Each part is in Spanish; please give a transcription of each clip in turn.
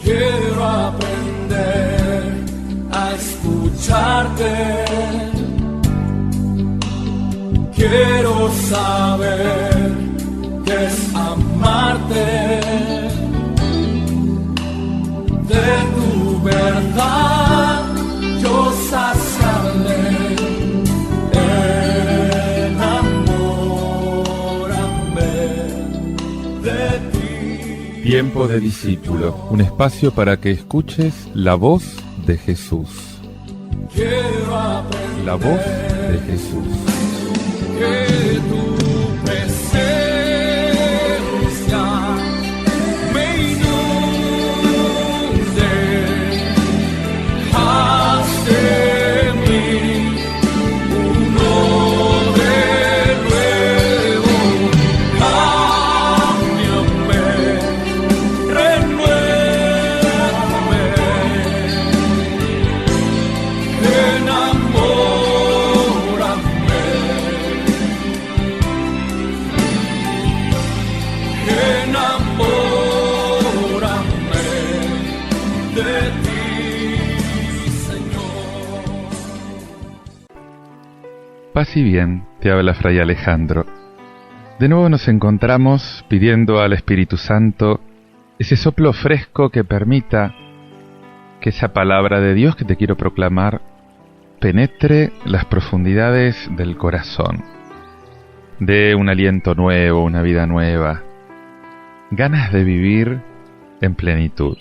Quiero aprender a escucharte. Quiero saber qué es amarte. De tu verdad yo saciaré. Tiempo de discípulo, un espacio para que escuches la voz de Jesús. La voz de Jesús. Que tu presencia me inunde. Haz de mí uno de nuevo. Cámbiame, renuévame, enamórame, enamórame de ti, Señor. Paz y bien, te habla Fray Alejandro. De nuevo nos encontramos pidiendo al Espíritu Santo ese soplo fresco que permita que esa palabra de Dios que te quiero proclamar penetre las profundidades del corazón. Dé un aliento nuevo, una vida nueva, ganas de vivir en plenitud.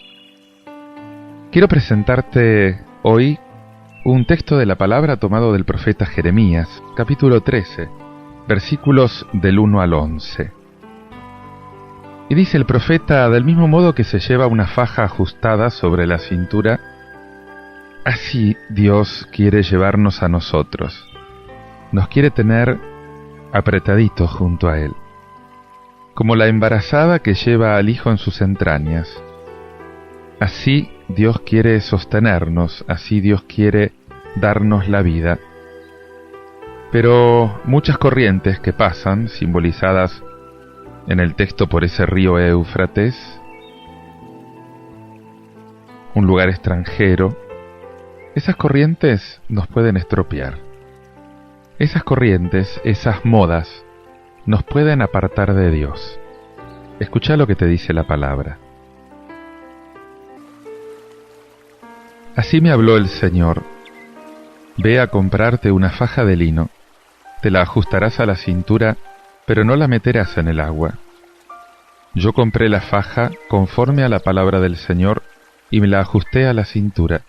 Quiero presentarte hoy un texto de la palabra tomado del profeta Jeremías, capítulo 13, versículos del 1 al 11. Y dice el profeta: del mismo modo que se lleva una faja ajustada sobre la cintura, así Dios quiere llevarnos a nosotros. Nos quiere tener apretaditos junto a Él, como la embarazada que lleva al hijo en sus entrañas. Así Dios quiere sostenernos, así Dios quiere darnos la vida. Pero muchas corrientes que pasan, simbolizadas en el texto por ese río Éufrates, un lugar extranjero, esas corrientes nos pueden estropear. Esas corrientes, esas modas, nos pueden apartar de Dios. Escucha lo que te dice la palabra. Así me habló el Señor: ve a comprarte una faja de lino, te la ajustarás a la cintura, pero no la meterás en el agua. Yo compré la faja conforme a la palabra del Señor y me la ajusté a la cintura.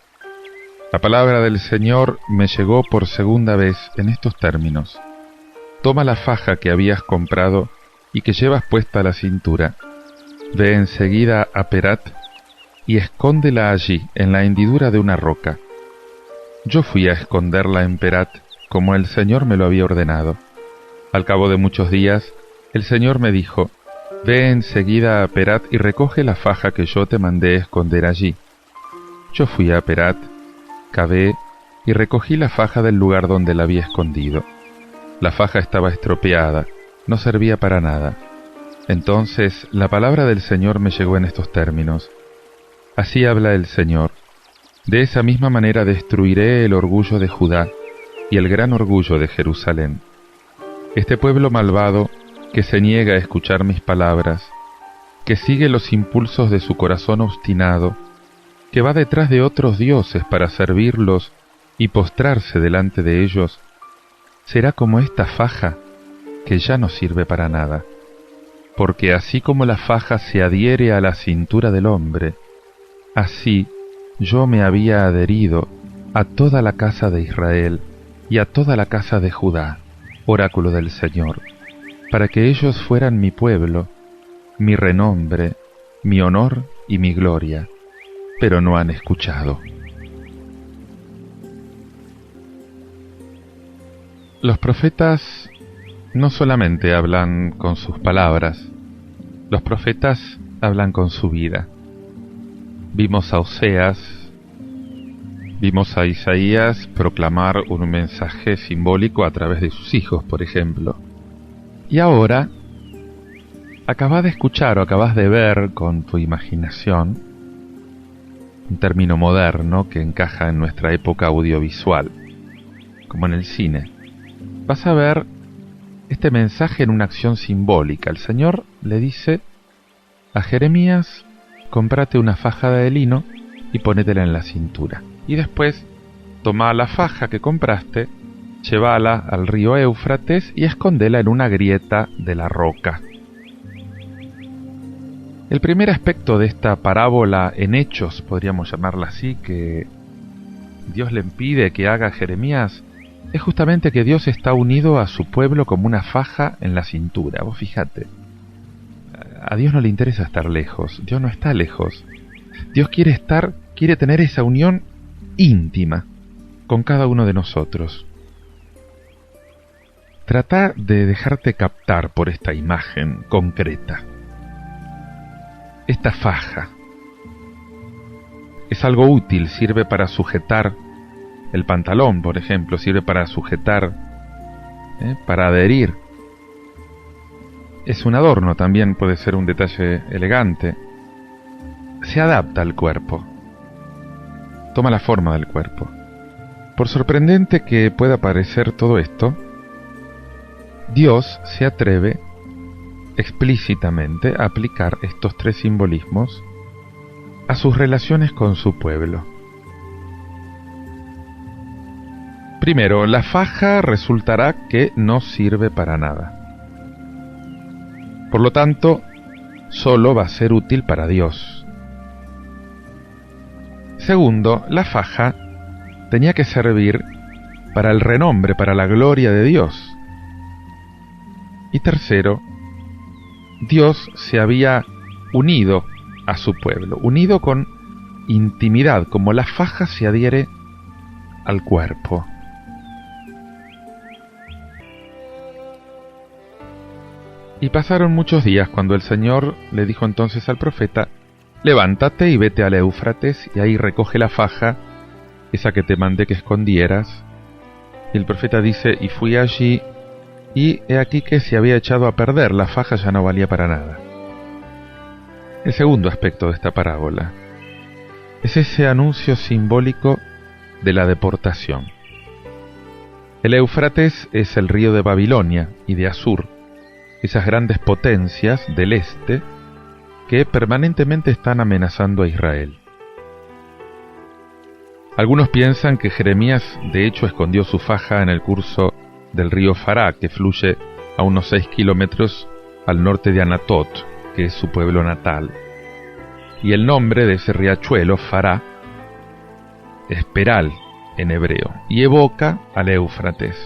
La palabra del Señor me llegó por segunda vez en estos términos: toma la faja que habías comprado y que llevas puesta a la cintura, ve enseguida a Perat y escóndela allí en la hendidura de una roca. Yo fui a esconderla en Perat como el Señor me lo había ordenado. Al cabo de muchos días, el Señor me dijo: ve enseguida a Perat y recoge la faja que yo te mandé esconder allí. Yo fui a Perat, cavé y recogí la faja del lugar donde la había escondido. La faja estaba estropeada, no servía para nada. Entonces la palabra del Señor me llegó en estos términos: así habla el Señor, de esa misma manera destruiré el orgullo de Judá y el gran orgullo de Jerusalén. Este pueblo malvado que se niega a escuchar mis palabras, que sigue los impulsos de su corazón obstinado, que va detrás de otros dioses para servirlos y postrarse delante de ellos, será como esta faja que ya no sirve para nada. Porque así como la faja se adhiere a la cintura del hombre, así yo me había adherido a toda la casa de Israel y a toda la casa de Judá, oráculo del Señor, para que ellos fueran mi pueblo, mi renombre, mi honor y mi gloria, pero no han escuchado. Los profetas no solamente hablan con sus palabras, los profetas hablan con su vida. Vimos a Oseas, vimos a Isaías proclamar un mensaje simbólico a través de sus hijos, por ejemplo. Y ahora, acabas de escuchar o acabas de ver con tu imaginación un término moderno que encaja en nuestra época audiovisual, como en el cine. Vas a ver este mensaje en una acción simbólica. El Señor le dice a Jeremías: cómprate una faja de lino y ponétela en la cintura. Y después, toma la faja que compraste, llévala al río Éufrates y escondela en una grieta de la roca. El primer aspecto de esta parábola en hechos, podríamos llamarla así, que Dios le pide que haga a Jeremías, es justamente que Dios está unido a su pueblo como una faja en la cintura. Vos fíjate, a Dios no le interesa estar lejos, Dios no está lejos. Dios quiere tener esa unión íntima con cada uno de nosotros. Trata de dejarte captar por esta imagen concreta. Esta faja es algo útil, sirve para sujetar el pantalón, por ejemplo, sirve para sujetar, para adherir. Es un adorno, también puede ser un detalle elegante. Se adapta al cuerpo, toma la forma del cuerpo. Por sorprendente que pueda parecer todo esto, Dios se atreve explícitamente a aplicar estos tres simbolismos a sus relaciones con su pueblo. Primero, la faja resultará que no sirve para nada. Por lo tanto, solo va a ser útil para Dios. Segundo, la faja tenía que servir para el renombre, para la gloria de Dios. Y tercero, Dios se había unido a su pueblo, unido con intimidad, como la faja se adhiere al cuerpo. Y pasaron muchos días cuando el Señor le dijo entonces al profeta: levántate y vete al Éufrates y ahí recoge la faja, esa que te mandé que escondieras. Y el profeta dice: y fui allí, y he aquí que se había echado a perder, la faja ya no valía para nada. El segundo aspecto de esta parábola es ese anuncio simbólico de la deportación. El Éufrates es el río de Babilonia y de Asur, esas grandes potencias del este que permanentemente están amenazando a Israel. Algunos piensan que Jeremías de hecho escondió su faja en el curso del río Fará, que fluye a unos 6 kilómetros al norte de Anatot, que es su pueblo natal. Y el nombre de ese riachuelo, Fará, es Peral en hebreo, y evoca al Éufrates.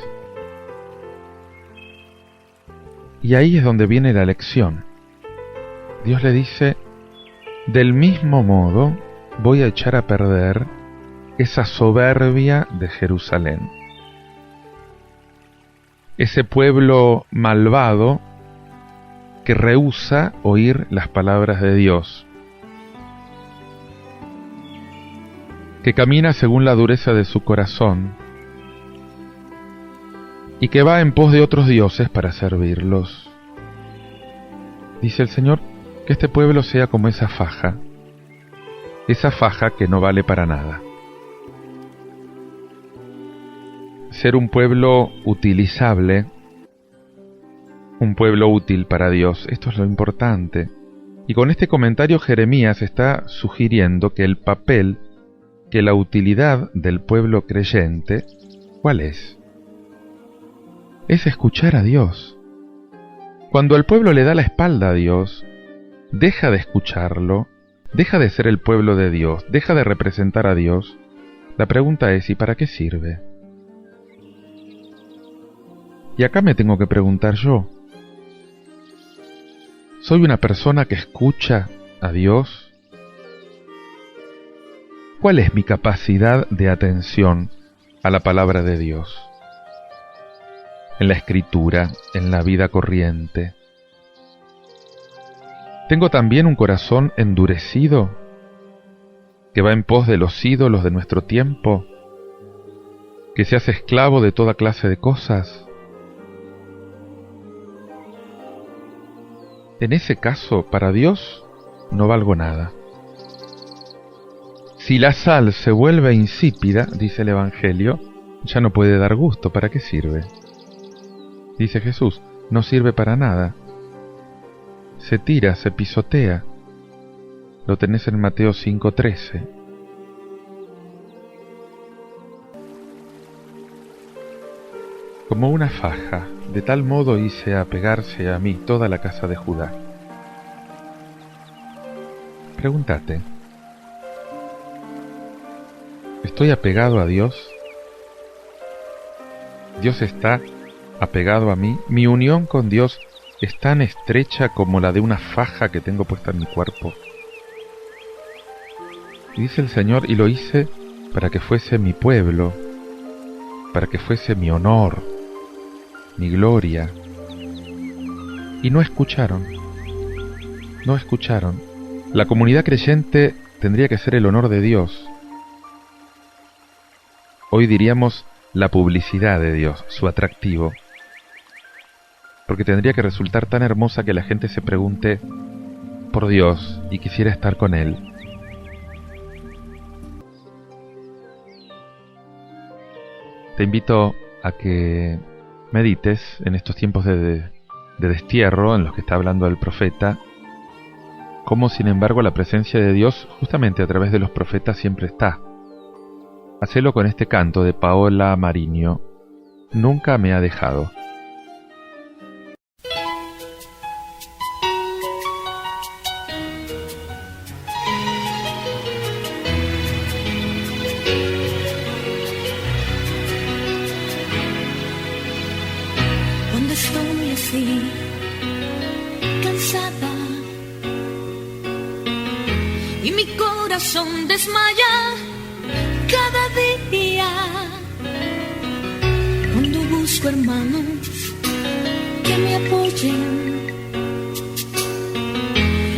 Y ahí es donde viene la lección. Dios le dice: del mismo modo voy a echar a perder esa soberbia de Jerusalén. Ese pueblo malvado que rehúsa oír las palabras de Dios, que camina según la dureza de su corazón y que va en pos de otros dioses para servirlos. Dice el Señor que este pueblo sea como esa faja que no vale para nada. Ser un pueblo utilizable, un pueblo útil para Dios, esto es lo importante. Y con este comentario Jeremías está sugiriendo que el papel, que la utilidad del pueblo creyente, ¿cuál es? Es escuchar a Dios. Cuando el pueblo le da la espalda a Dios, deja de escucharlo, deja de ser el pueblo de Dios, deja de representar a Dios. La pregunta es: ¿y para qué sirve? Y acá me tengo que preguntar yo: ¿soy una persona que escucha a Dios? ¿Cuál es mi capacidad de atención a la palabra de Dios? En la escritura, en la vida corriente. ¿Tengo también un corazón endurecido que va en pos de los ídolos de nuestro tiempo, que se hace esclavo de toda clase de cosas? En ese caso, para Dios no valgo nada. Si la sal se vuelve insípida, dice el Evangelio, ya no puede dar gusto. ¿Para qué sirve? Dice Jesús, no sirve para nada. Se tira, se pisotea. Lo tenés en Mateo 5:13. Como una faja, de tal modo hice apegarse a mí toda la casa de Judá. Pregúntate, ¿estoy apegado a Dios? ¿Dios está apegado a mí? ¿Mi unión con Dios es tan estrecha como la de una faja que tengo puesta en mi cuerpo? Y dice el Señor, y lo hice para que fuese mi pueblo, para que fuese mi honor, mi gloria. Y no escucharon. No escucharon. La comunidad creyente tendría que ser el honor de Dios. Hoy diríamos la publicidad de Dios, su atractivo. Porque tendría que resultar tan hermosa que la gente se pregunte por Dios y quisiera estar con Él. Te invito a que medites en estos tiempos de destierro en los que está hablando el profeta, cómo sin embargo la presencia de Dios justamente a través de los profetas siempre está. Hacelo con este canto de Paola Mariño, Nunca me ha dejado. Cuando estoy así, cansada, y mi corazón desmaya cada día, cuando busco hermanos que me apoyen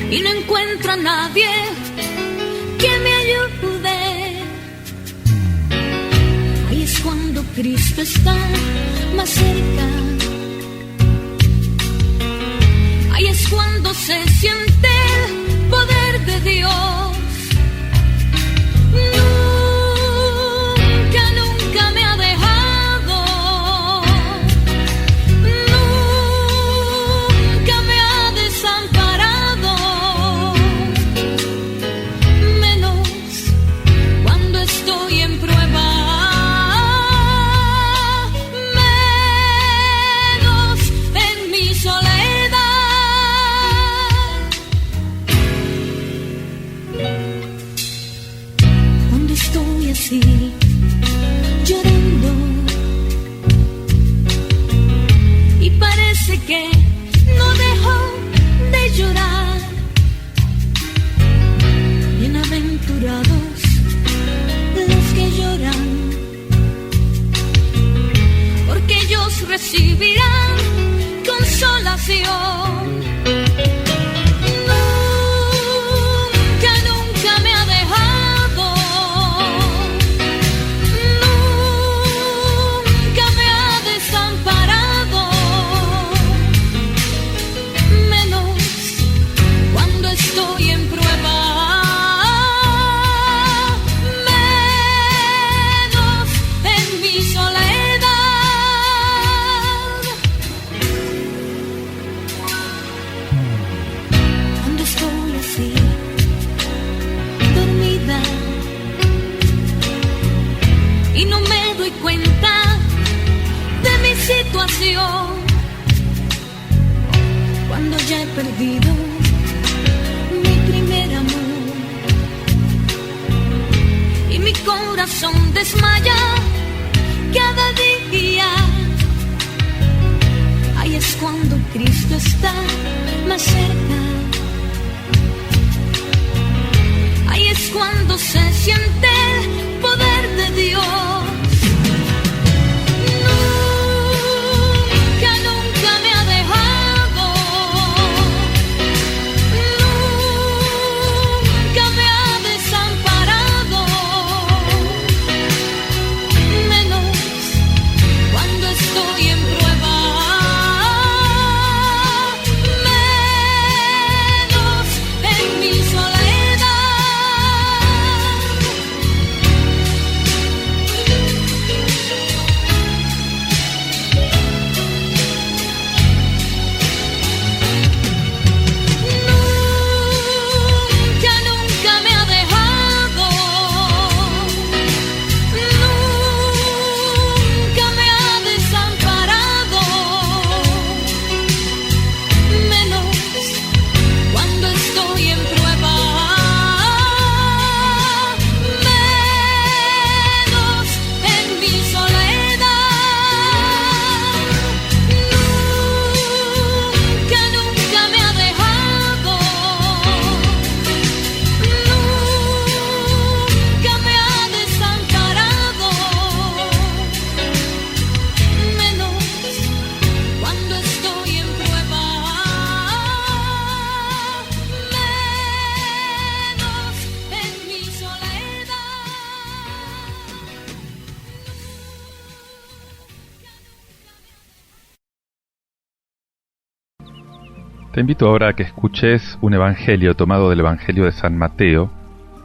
y no encuentro a nadie que me ayude, ahí es cuando Cristo está más cerca. Ahí es cuando se siente el poder de Dios. Nunca, nunca me ha dejado. Nunca me ha desamparado. Menos cuando estoy en prueba. Menos en mi soledad. Estoy así, llorando, y parece que no dejo de llorar. Bienaventurados los que lloran, porque ellos recibirán consolación. Y no me doy cuenta de mi situación, cuando ya he perdido mi primer amor y mi corazón desmaya cada día. Ahí es cuando Cristo está más cerca. Ahí es cuando se siente el poder de Dios. Nunca, nunca me ha dejado. Nunca me ha desamparado. Menos cuando estoy en prueba. Te invito ahora a que escuches un evangelio tomado del Evangelio de San Mateo,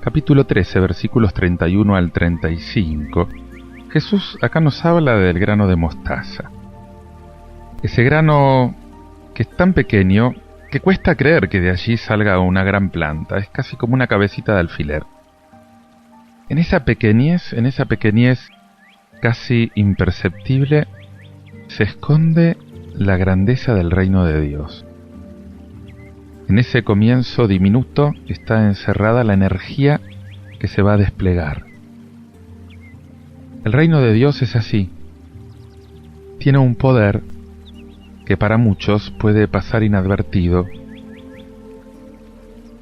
capítulo 13, versículos 31 al 35. Jesús acá nos habla del grano de mostaza. Ese grano que es tan pequeño que cuesta creer que de allí salga una gran planta. Es casi como una cabecita de alfiler. En esa pequeñez casi imperceptible, se esconde la grandeza del reino de Dios. En ese comienzo diminuto está encerrada la energía que se va a desplegar. El reino de Dios es así. Tiene un poder que para muchos puede pasar inadvertido,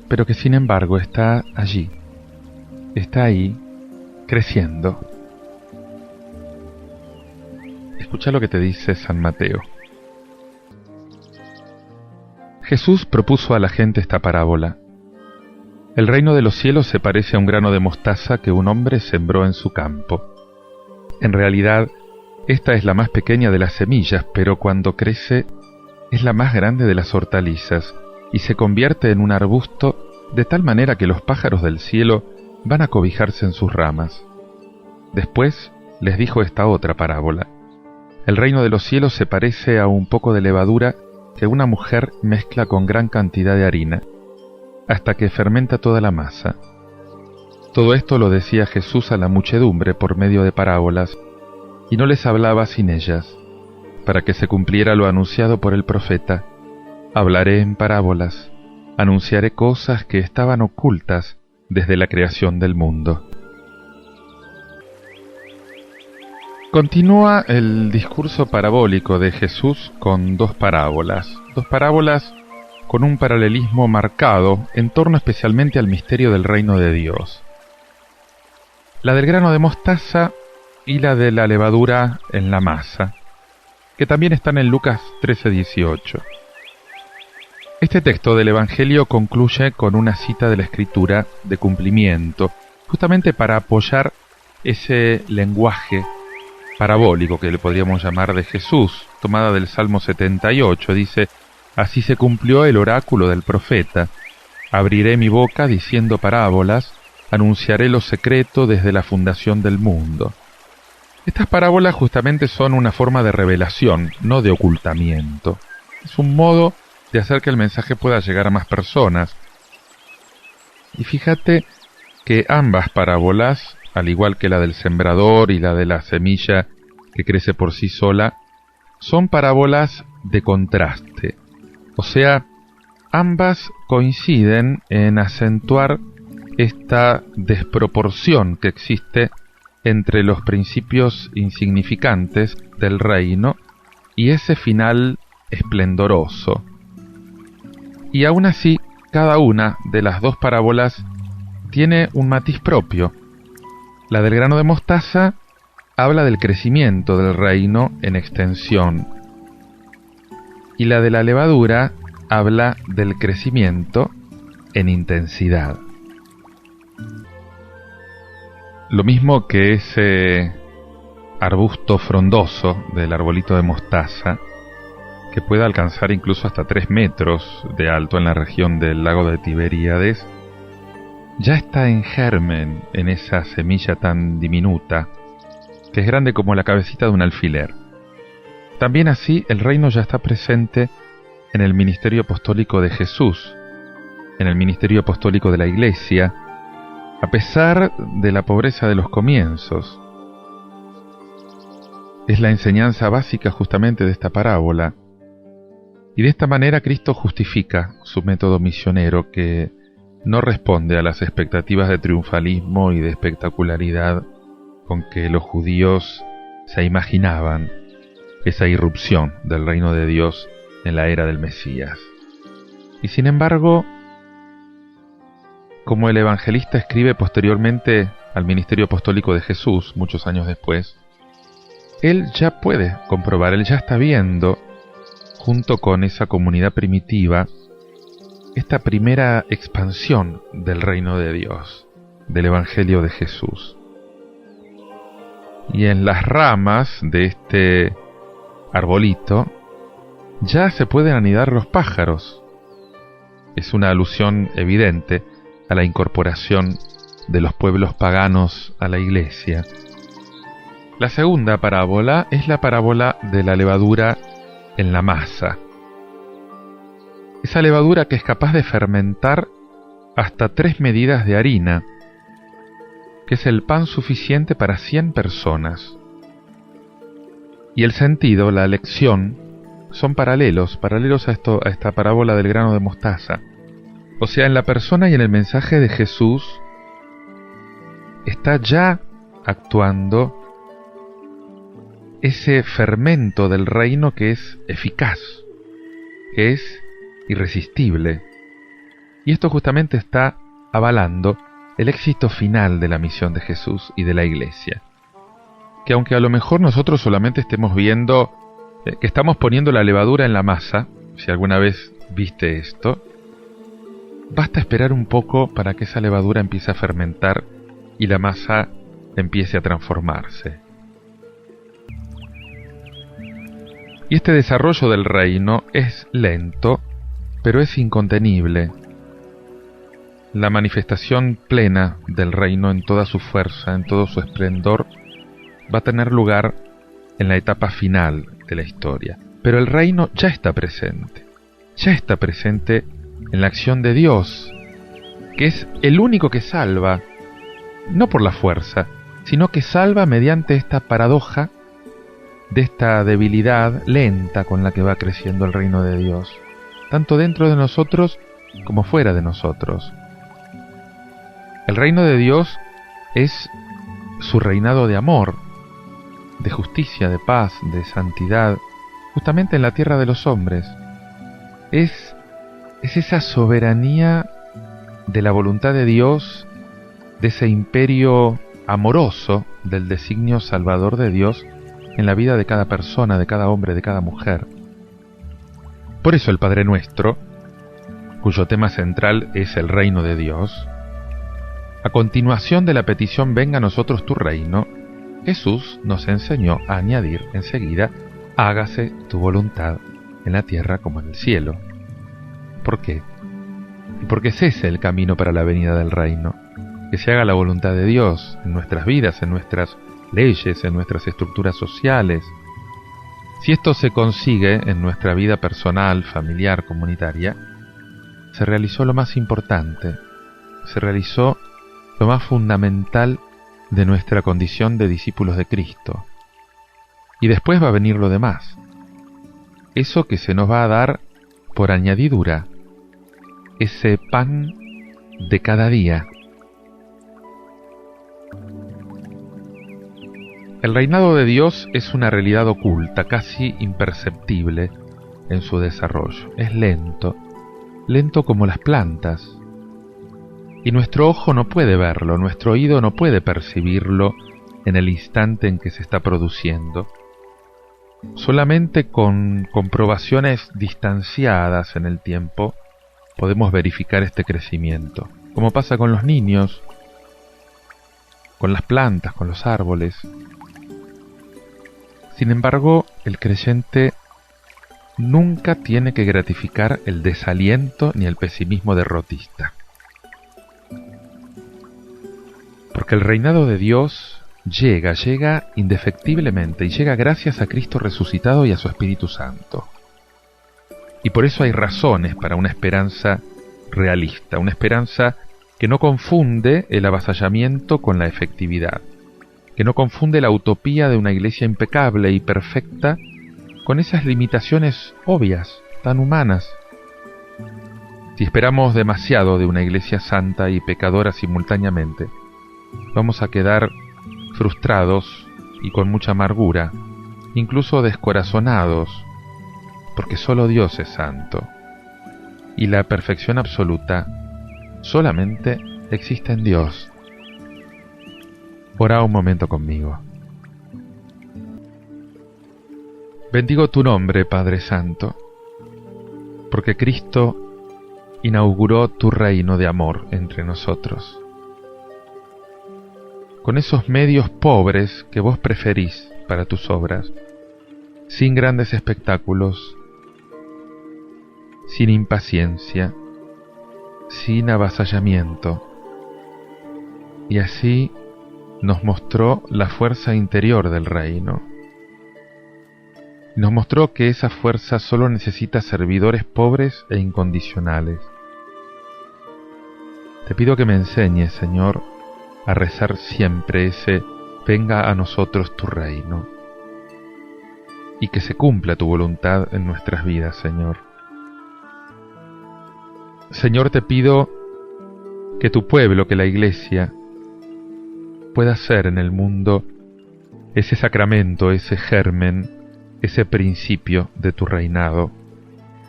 pero que sin embargo está allí, está ahí, creciendo. Escucha lo que te dice San Mateo. Jesús propuso a la gente esta parábola. El reino de los cielos se parece a un grano de mostaza que un hombre sembró en su campo. En realidad, esta es la más pequeña de las semillas, pero cuando crece es la más grande de las hortalizas y se convierte en un arbusto de tal manera que los pájaros del cielo van a cobijarse en sus ramas. Después les dijo esta otra parábola. El reino de los cielos se parece a un poco de levadura que una mujer mezcla con gran cantidad de harina, hasta que fermenta toda la masa. Todo esto lo decía Jesús a la muchedumbre por medio de parábolas, y no les hablaba sin ellas, para que se cumpliera lo anunciado por el profeta. Hablaré en parábolas, anunciaré cosas que estaban ocultas desde la creación del mundo. Continúa el discurso parabólico de Jesús con dos parábolas con un paralelismo marcado en torno especialmente al misterio del reino de Dios. La del grano de mostaza y la de la levadura en la masa, que también están en Lucas 13:18. Este texto del Evangelio concluye con una cita de la Escritura de cumplimiento, justamente para apoyar ese lenguaje parabólico que le podríamos llamar de Jesús, tomada del Salmo 78, dice: así se cumplió el oráculo del profeta, abriré mi boca diciendo parábolas, anunciaré lo secreto desde la fundación del mundo. Estas parábolas justamente son una forma de revelación, no de ocultamiento. Es un modo de hacer que el mensaje pueda llegar a más personas. Y fíjate que ambas parábolas, al igual que la del sembrador y la de la semilla que crece por sí sola, son parábolas de contraste. O sea, ambas coinciden en acentuar esta desproporción que existe entre los principios insignificantes del reino y ese final esplendoroso. Y aún así, cada una de las dos parábolas tiene un matiz propio. La del grano de mostaza habla del crecimiento del reino en extensión, y la de la levadura habla del crecimiento en intensidad. Lo mismo que ese arbusto frondoso del arbolito de mostaza, que puede alcanzar incluso hasta 3 metros de alto en la región del lago de Tiberíades, ya está en germen en esa semilla tan diminuta, que es grande como la cabecita de un alfiler. También así el reino ya está presente en el ministerio apostólico de Jesús, en el ministerio apostólico de la Iglesia, a pesar de la pobreza de los comienzos. Es la enseñanza básica justamente de esta parábola, y de esta manera Cristo justifica su método misionero que no responde a las expectativas de triunfalismo y de espectacularidad con que los judíos se imaginaban esa irrupción del reino de Dios en la era del Mesías. Y sin embargo, como el evangelista escribe posteriormente al ministerio apostólico de Jesús, muchos años después, él ya puede comprobar, él ya está viendo, junto con esa comunidad primitiva, esta primera expansión del reino de Dios, del Evangelio de Jesús. Y en las ramas de este arbolito ya se pueden anidar los pájaros, Es una alusión evidente a la incorporación de los pueblos paganos a la Iglesia. La segunda parábola es la parábola de la levadura en la masa. Esa levadura que es capaz de fermentar hasta 3 medidas de harina, que es el pan suficiente para 100 personas. Y el sentido, la lección, son paralelos a esta parábola del grano de mostaza. O sea, en la persona y en el mensaje de Jesús está ya actuando ese fermento del reino que es eficaz, que es irresistible. Y esto justamente está avalando el éxito final de la misión de Jesús y de la Iglesia. Que aunque a lo mejor nosotros solamente estemos viendo que estamos poniendo la levadura en la masa, si alguna vez viste esto, basta esperar un poco para que esa levadura empiece a fermentar y la masa empiece a transformarse. Y este desarrollo del reino es lento, pero es incontenible. La manifestación plena del reino en toda su fuerza, en todo su esplendor, va a tener lugar en la etapa final de la historia. Pero el reino ya está presente en la acción de Dios, que es el único que salva, no por la fuerza, sino que salva mediante esta paradoja de esta debilidad lenta con la que va creciendo el reino de Dios, tanto dentro de nosotros como fuera de nosotros. El reino de Dios es su reinado de amor, de justicia, de paz, de santidad, justamente en la tierra de los hombres. Es esa soberanía de la voluntad de Dios, de ese imperio amoroso del designio salvador de Dios en la vida de cada persona, de cada hombre, de cada mujer. Por eso el Padre Nuestro, cuyo tema central es el reino de Dios, a continuación de la petición venga a nosotros tu reino, Jesús nos enseñó a añadir enseguida, hágase tu voluntad en la tierra como en el cielo. ¿Por qué? Porque es ese el camino para la venida del reino, que se haga la voluntad de Dios en nuestras vidas, en nuestras leyes, en nuestras estructuras sociales. Si esto se consigue en nuestra vida personal, familiar, comunitaria, se realizó lo más importante, se realizó lo más fundamental de nuestra condición de discípulos de Cristo. Y después va a venir lo demás. Eso que se nos va a dar por añadidura, ese pan de cada día. El reinado de Dios es una realidad oculta, casi imperceptible en su desarrollo. Es lento como las plantas. Y nuestro ojo no puede verlo, nuestro oído no puede percibirlo en el instante en que se está produciendo. Solamente con comprobaciones distanciadas en el tiempo podemos verificar este crecimiento, como pasa con los niños, con las plantas, con los árboles. Sin embargo, el creyente nunca tiene que gratificar el desaliento ni el pesimismo derrotista. Porque el reinado de Dios llega indefectiblemente y llega gracias a Cristo resucitado y a su Espíritu Santo. Y por eso hay razones para una esperanza realista, una esperanza que no confunde el avasallamiento con la efectividad, que no confunde la utopía de una iglesia impecable y perfecta con esas limitaciones obvias, tan humanas. Si esperamos demasiado de una iglesia santa y pecadora simultáneamente, vamos a quedar frustrados y con mucha amargura, incluso descorazonados, porque solo Dios es santo, y la perfección absoluta solamente existe en Dios. Ora un momento conmigo. Bendigo tu nombre, Padre Santo, porque Cristo inauguró tu reino de amor entre nosotros. Con esos medios pobres que vos preferís para tus obras, sin grandes espectáculos, sin impaciencia, sin avasallamiento. Y así nos mostró la fuerza interior del reino. Nos mostró que esa fuerza solo necesita servidores pobres e incondicionales. Te pido que me enseñes, Señor, a rezar siempre ese venga a nosotros tu reino, y que se cumpla tu voluntad en nuestras vidas, Señor. Señor, te pido que tu pueblo, que la Iglesia, pueda ser en el mundo ese sacramento, ese germen, ese principio de tu reinado,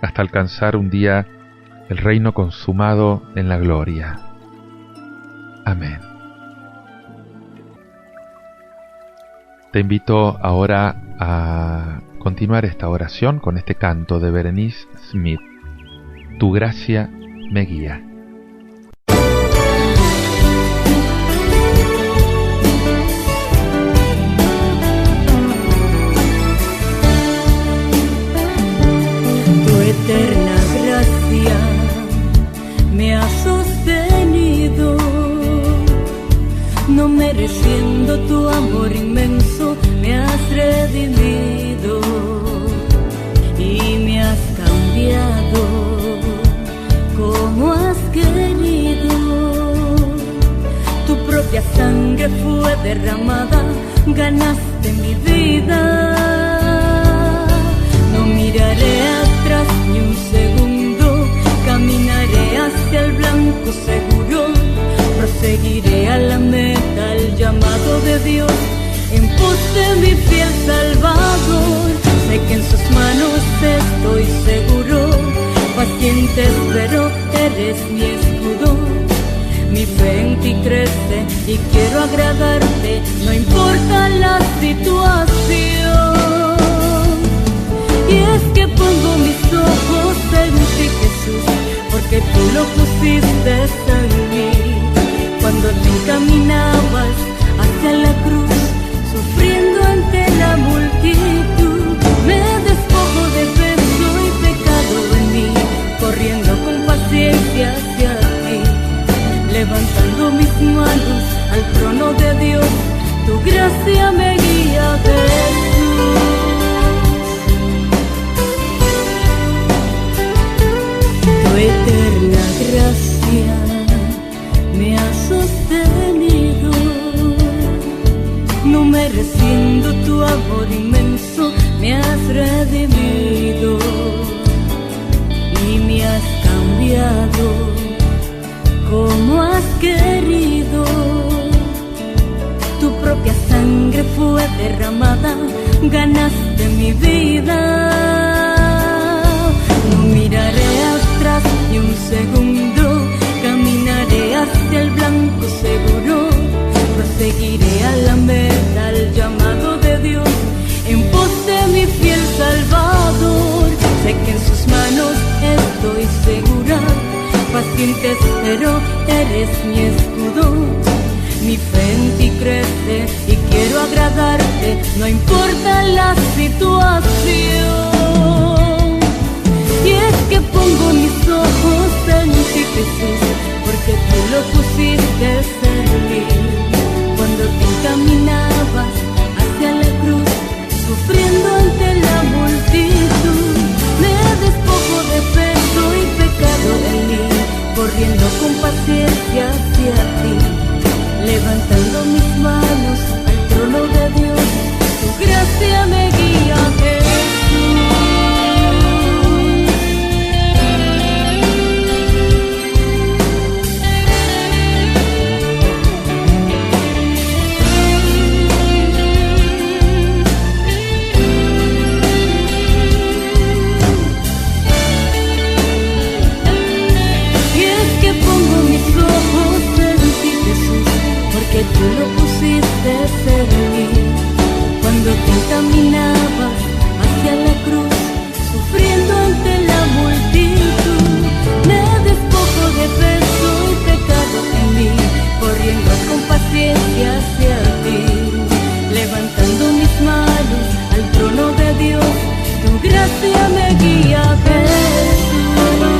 hasta alcanzar un día el reino consumado en la gloria. Amén. Te invito ahora a continuar esta oración con este canto de Berenice Smith. Tu gracia me guía. Tu eterna gracia me ha sostenido, no mereciendo tu amor inmenso, me has redimido y me has cambiado como has querido. Tu propia sangre fue derramada, ganaste mi vida. No miraré atrás ni un segundo, caminaré hacia el blanco seguro. Proseguiré a la meta, al llamado de Dios, en pos de mi fiel Salvador. Sé que en sus manos estoy seguro, paciente espero, eres mi escudo. Mi fe en ti crece y quiero agradarte, no importa la situación. Y es que pongo mis ojos en ti, Jesús, porque tú lo pusiste en mí. Cuando te encaminabas hacia la cruz, sufriendo ante la multitud, me despojo de peso y pecado en mí, corriendo con paciencia hacia ti, levantando mis manos al trono de Dios. Tu gracia me guía, Jesús. Tu eterna gracia me ha sostenido, no mereciendo tu amor inmenso, me has redimido y me has cambiado como has querido. Tu propia sangre fue derramada, ganaste mi vida. No miraré atrás ni un segundo, caminaré hacia el blanco seguro. Proseguiré a la meta, al llamado de Dios, en pos de mi fiel Salvador. Sé que en sus manos estoy segura, paciente espero, eres mi escudo. Mi fe en ti crece y quiero agradarte, no importa la situación. Y es que pongo mis ojos en ti, Jesús, porque tú lo pusiste en mí. Cuando te encaminabas hacia la cruz, sufriendo ante la multitud, me despojo de peso y pecado en mí, corriendo con paciencia hacia ti, levantando mis manos al trono de Dios. Tu gracia me guía, Jesús. Que tú lo pusiste en mí. Cuando te encaminabas hacia la cruz, sufriendo ante la multitud, me despojo de peso y pecado en mí, corriendo con paciencia hacia ti, levantando mis manos al trono de Dios. Tu gracia me guía, Jesús.